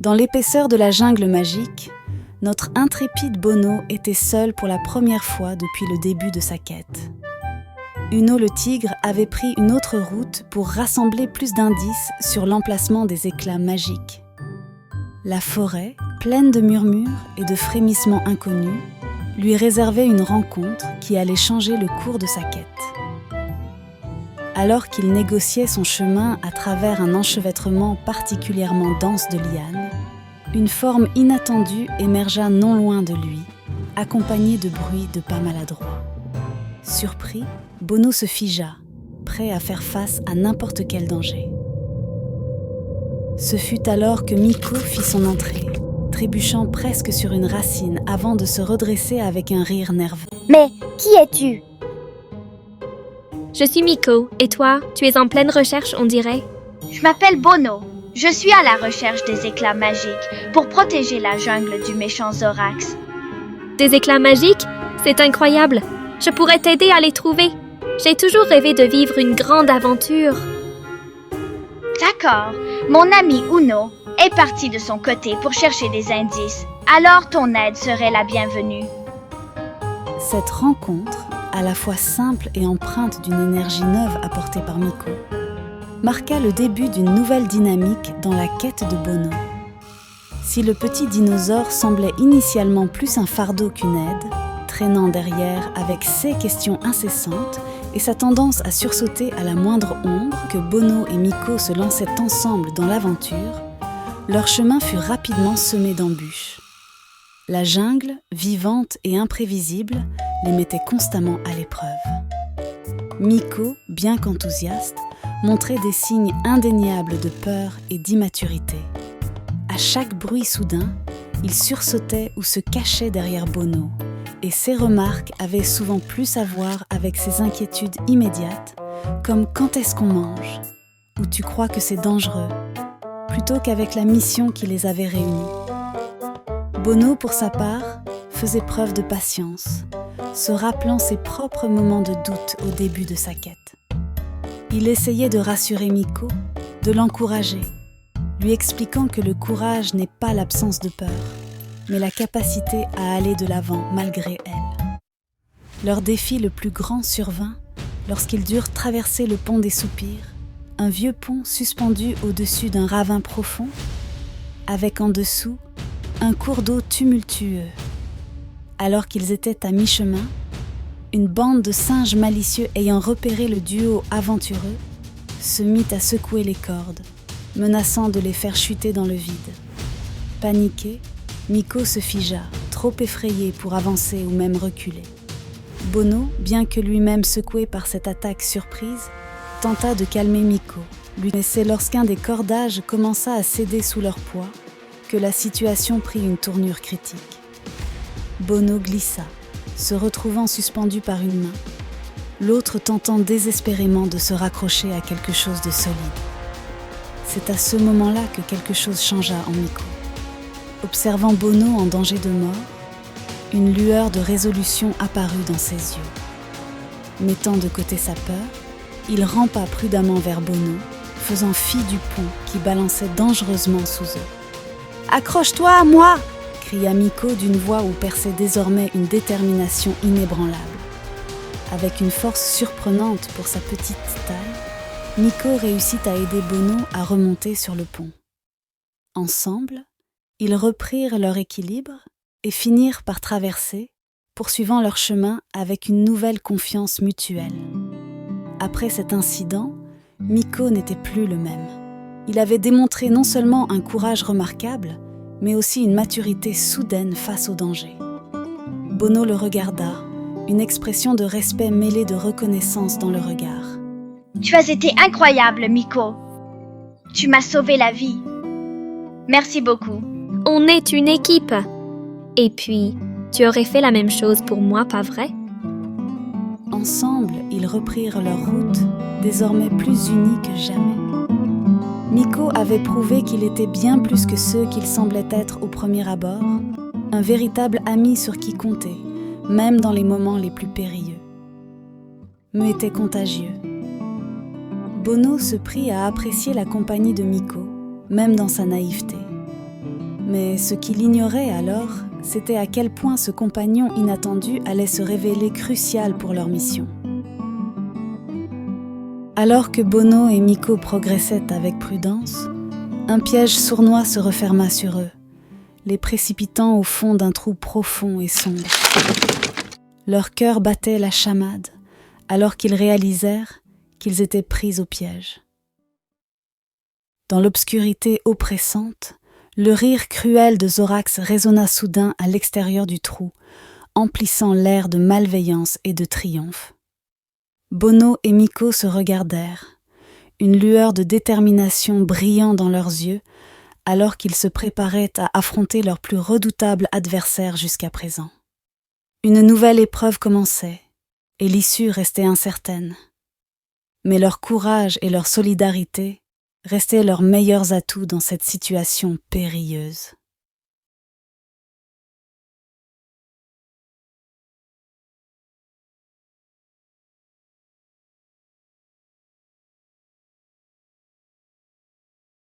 Dans l'épaisseur de la jungle magique, notre intrépide Bono était seul pour la première fois depuis le début de sa quête. Uno le tigre avait pris une autre route pour rassembler plus d'indices sur l'emplacement des éclats magiques. La forêt, pleine de murmures et de frémissements inconnus, lui réservait une rencontre qui allait changer le cours de sa quête. Alors qu'il négociait son chemin à travers un enchevêtrement particulièrement dense de lianes, une forme inattendue émergea non loin de lui, accompagnée de bruits de pas maladroits. Surpris, Bono se figea, prêt à faire face à n'importe quel danger. Ce fut alors que Miko fit son entrée, trébuchant presque sur une racine avant de se redresser avec un rire nerveux. « Mais qui es-tu » ? Je suis Miko, et toi, tu es en pleine recherche, on dirait. Je m'appelle Bono. Je suis à la recherche des éclats magiques pour protéger la jungle du méchant Zorax. Des éclats magiques? C'est incroyable. Je pourrais t'aider à les trouver. J'ai toujours rêvé de vivre une grande aventure. D'accord. Mon ami Uno est parti de son côté pour chercher des indices. Alors ton aide serait la bienvenue. Cette rencontre, à la fois simple et empreinte d'une énergie neuve apportée par Miko, marqua le début d'une nouvelle dynamique dans la quête de Bono. Si le petit dinosaure semblait initialement plus un fardeau qu'une aide, traînant derrière avec ses questions incessantes et sa tendance à sursauter à la moindre ombre que Bono et Miko se lançaient ensemble dans l'aventure, leur chemin fut rapidement semé d'embûches. La jungle, vivante et imprévisible, les mettait constamment à l'épreuve. Miko, bien qu'enthousiaste, montrait des signes indéniables de peur et d'immaturité. À chaque bruit soudain, il sursautait ou se cachait derrière Bono, et ses remarques avaient souvent plus à voir avec ses inquiétudes immédiates, comme « quand est-ce qu'on mange ?» ou « tu crois que c'est dangereux ?» plutôt qu'avec la mission qui les avait réunis. Bono, pour sa part, faisait preuve de patience, se rappelant ses propres moments de doute au début de sa quête. Il essayait de rassurer Miko, de l'encourager, lui expliquant que le courage n'est pas l'absence de peur, mais la capacité à aller de l'avant malgré elle. Leur défi le plus grand survint lorsqu'ils durent traverser le pont des soupirs, un vieux pont suspendu au-dessus d'un ravin profond, avec en dessous un cours d'eau tumultueux. Alors qu'ils étaient à mi-chemin, une bande de singes malicieux ayant repéré le duo aventureux se mit à secouer les cordes, menaçant de les faire chuter dans le vide. Paniqué, Miko se figea, trop effrayé pour avancer ou même reculer. Bono, bien que lui-même secoué par cette attaque surprise, tenta de calmer Miko. Mais c'est lorsqu'un des cordages commença à céder sous leur poids que la situation prit une tournure critique. Bono glissa, se retrouvant suspendu par une main, l'autre tentant désespérément de se raccrocher à quelque chose de solide. C'est à ce moment-là que quelque chose changea en Miko. Observant Bono en danger de mort, une lueur de résolution apparut dans ses yeux. Mettant de côté sa peur, il rampa prudemment vers Bono, faisant fi du pont qui balançait dangereusement sous eux. « Accroche-toi à moi !» cria Miko d'une voix où perçait désormais une détermination inébranlable. Avec une force surprenante pour sa petite taille, Miko réussit à aider Bono à remonter sur le pont. Ensemble, ils reprirent leur équilibre et finirent par traverser, poursuivant leur chemin avec une nouvelle confiance mutuelle. Après cet incident, Miko n'était plus le même. Il avait démontré non seulement un courage remarquable, mais aussi une maturité soudaine face au danger. Bono le regarda, une expression de respect mêlée de reconnaissance dans le regard. « Tu as été incroyable, Miko. Tu m'as sauvé la vie. Merci beaucoup. » On est une équipe. Et puis, tu aurais fait la même chose pour moi, pas vrai? Ensemble, ils reprirent leur route, désormais plus unis que jamais. Miko avait prouvé qu'il était bien plus que ceux qu'il semblait être au premier abord, un véritable ami sur qui compter, même dans les moments les plus périlleux. Mais était contagieux. Bono se prit à apprécier la compagnie de Miko, même dans sa naïveté. Mais ce qu'il ignorait alors, c'était à quel point ce compagnon inattendu allait se révéler crucial pour leur mission. Alors que Bono et Miko progressaient avec prudence, un piège sournois se referma sur eux, les précipitant au fond d'un trou profond et sombre. Leur cœur battait la chamade, alors qu'ils réalisèrent qu'ils étaient pris au piège. Dans l'obscurité oppressante, le rire cruel de Zorax résonna soudain à l'extérieur du trou, emplissant l'air de malveillance et de triomphe. Bono et Miko se regardèrent, une lueur de détermination brillant dans leurs yeux, alors qu'ils se préparaient à affronter leur plus redoutable adversaire jusqu'à présent. Une nouvelle épreuve commençait, et l'issue restait incertaine. Mais leur courage et leur solidarité restaient leurs meilleurs atouts dans cette situation périlleuse.